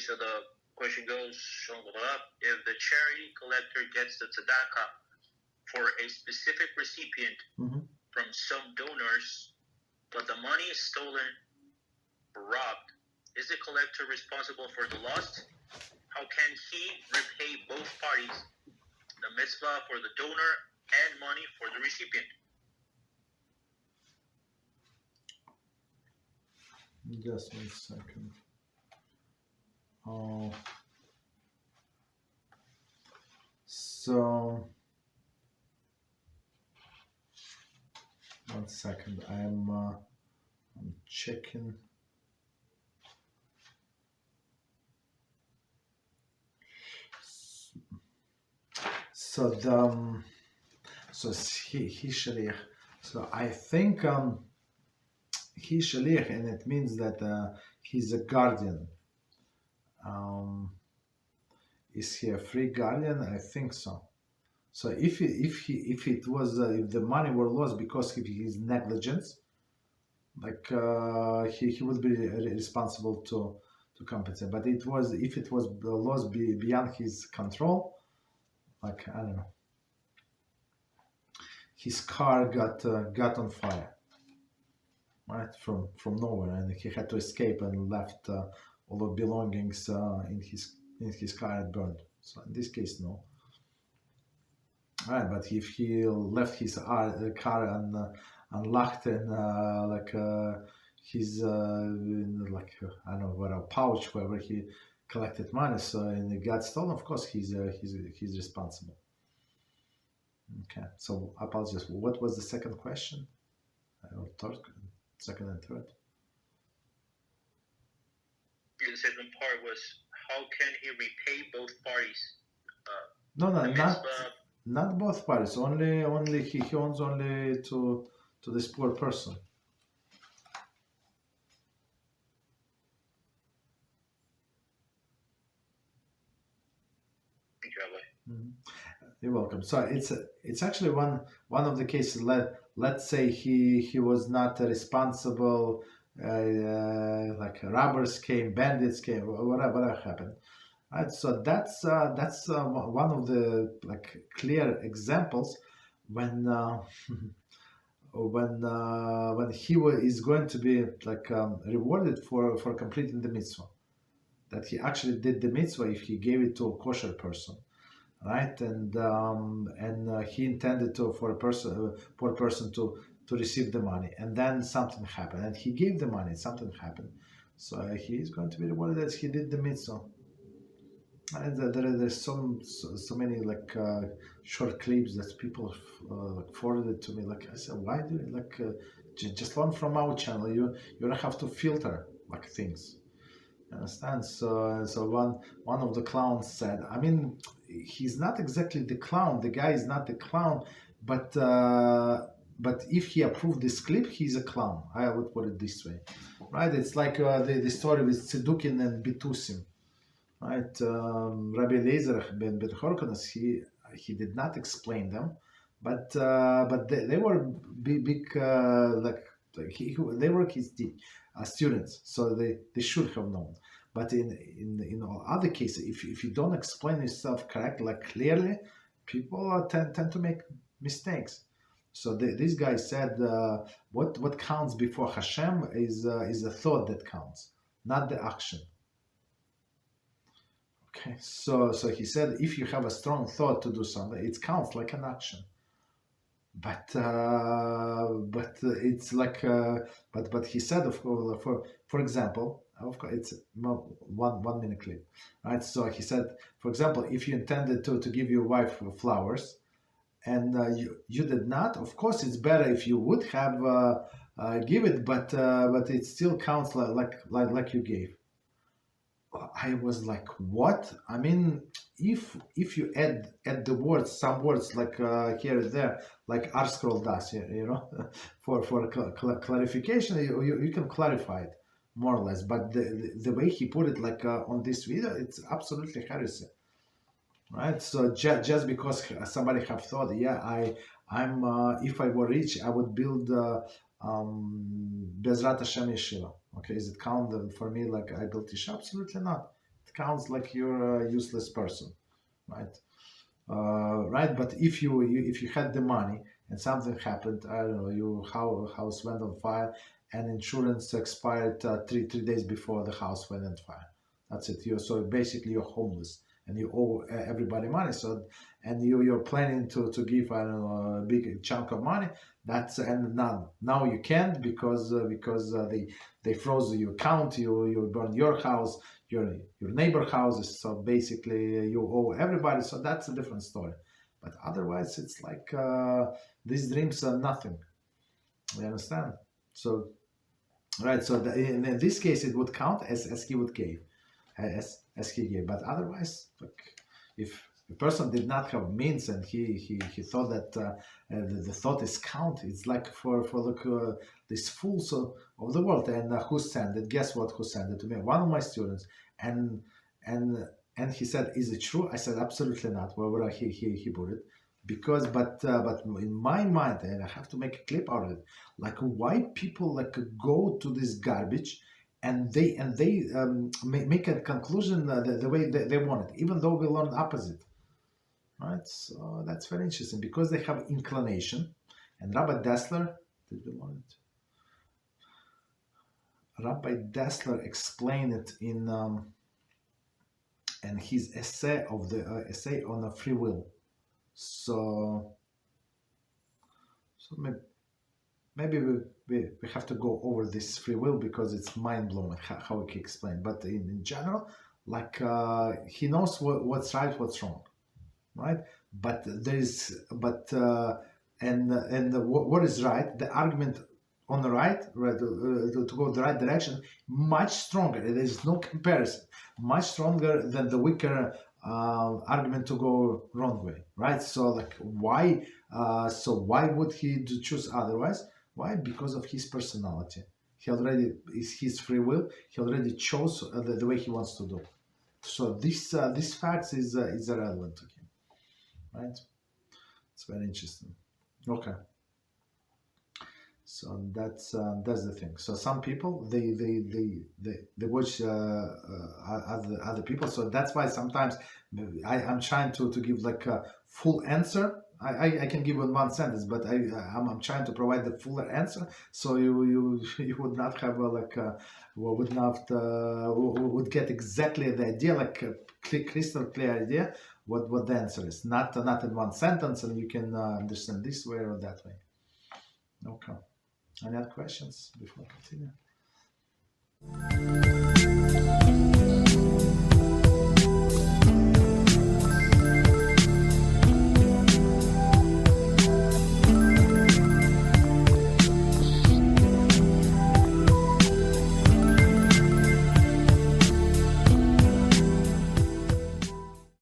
so the question goes, if the charity collector gets the tzedakah for a specific recipient from some donors, but the money is stolen or robbed, is the collector responsible for the loss? How can he repay both parties, the mitzvah for the donor and money for the recipient? Just 1 second. So 1 second. I'm checking. So he shaliach. So I think he shaliach, and it means that he's a guardian. Is he a free guardian? I think so. So if the money were lost because of his negligence, like he would be responsible to compensate. But if it was lost beyond his control, like I don't know, his car got on fire, right, from nowhere, and he had to escape and left all the belongings in his car and burned. So in this case, no. Right, but if he left his car unlocked and his I don't know what, a pouch wherever he collected money, so and it got stolen, of course he's responsible. Okay, so I apologize. What was the second question? Or third, second and third? The second part was, how can he repay both parties? Not both parties. Only he owns only to this poor person. Thank you, Rabbi. You're welcome. So it's actually one of the cases. Let's say he was not responsible. Like robbers came, bandits came, whatever happened. Right, so that's one of the clear examples when he is going to be rewarded for completing the mitzvah, that he actually did the mitzvah if he gave it to a kosher person, right? And he intended for a poor person to receive the money, and then something happened, and he gave the money, something happened, so he is going to be rewarded as he did the mitzvah. And there's so many short clips that people forwarded to me. Like I said, why do you just learn from our channel? You don't have to filter things. You understand? So one of the clowns said, I mean, he's not exactly the clown. The guy is not the clown, but if he approved this clip, he's a clown. I would put it this way, right? It's like the story with Tzedukin and Bitusim. Right, Rabbi Eliezer ben Horkonos, he did not explain them, but they were big they were his students, so they should have known. But in all other cases, if you don't explain yourself correctly, clearly, people tend to make mistakes. So this guy said, what counts before Hashem is the thought that counts, not the action. Okay, so he said, if you have a strong thought to do something, it counts like an action. But it's but he said, of course, for example, of course, it's 1 minute clip, right? So he said, for example, if you intended to give your wife flowers, and you did not, of course, it's better if you would have give it, but it still counts like you gave. I was like, what? I mean, if you add the words, some words here and there, like R scroll does, for clarification, you can clarify it more or less. But the way he put it, on this video, it's absolutely heresy, right? So just because somebody have thought, yeah, I'm if I were rich, I would build BeEzrat Hashem yeshiva. Okay, is it count for me like I built yeshiva? Absolutely not. It counts like you're a useless person, right? Right. But if you had the money and something happened, I don't know, your house went on fire and insurance expired three days before the house went on fire. That's it. So basically you're homeless and you owe everybody money. So and you're planning to give, I don't know, a big chunk of money. That's and now you can't because they froze your account. You burned your house, your neighbor houses. So basically you owe everybody. So that's a different story. But otherwise it's like these dreams are nothing. You understand? So right. So in this case it would count as he would give. As he gave, but otherwise, like if a person did not have means and he thought that the thought is count, it's like for these fools of the world. And who sent it? Guess what? Who sent it to me? One of my students, and he said, "Is it true?" I said, "Absolutely not." Wherever he put it, because but in my mind, and I have to make a clip out of it, like why people like go to this garbage. And they make a conclusion the way they want it, even though we learn opposite, right? So that's very interesting because they have inclination. And Rabbi Dessler, did we learn it? Rabbi Dessler explained it in his essay essay on free will. So maybe we have to go over this free will because it's mind-blowing how we can explain. But in general, like he knows what's right, what's wrong, right? But there is what is right? The argument on the right to go the right direction, much stronger. There is no comparison. Much stronger than the weaker argument to go wrong way, right? So like why? So why would he choose otherwise? Why? Because of his personality. He already is his free will. He already chose the way he wants to do. So this fact is irrelevant to him, right? It's very interesting. Okay. So that's the thing. So some people they watch other people. So that's why sometimes I'm trying to give like a full answer. I can give in one sentence, but I'm trying to provide the fuller answer, so you would not have would get exactly the idea, like a crystal clear idea what the answer is, not in one sentence, and you can understand this way or that way. Okay. Any other questions before I continue?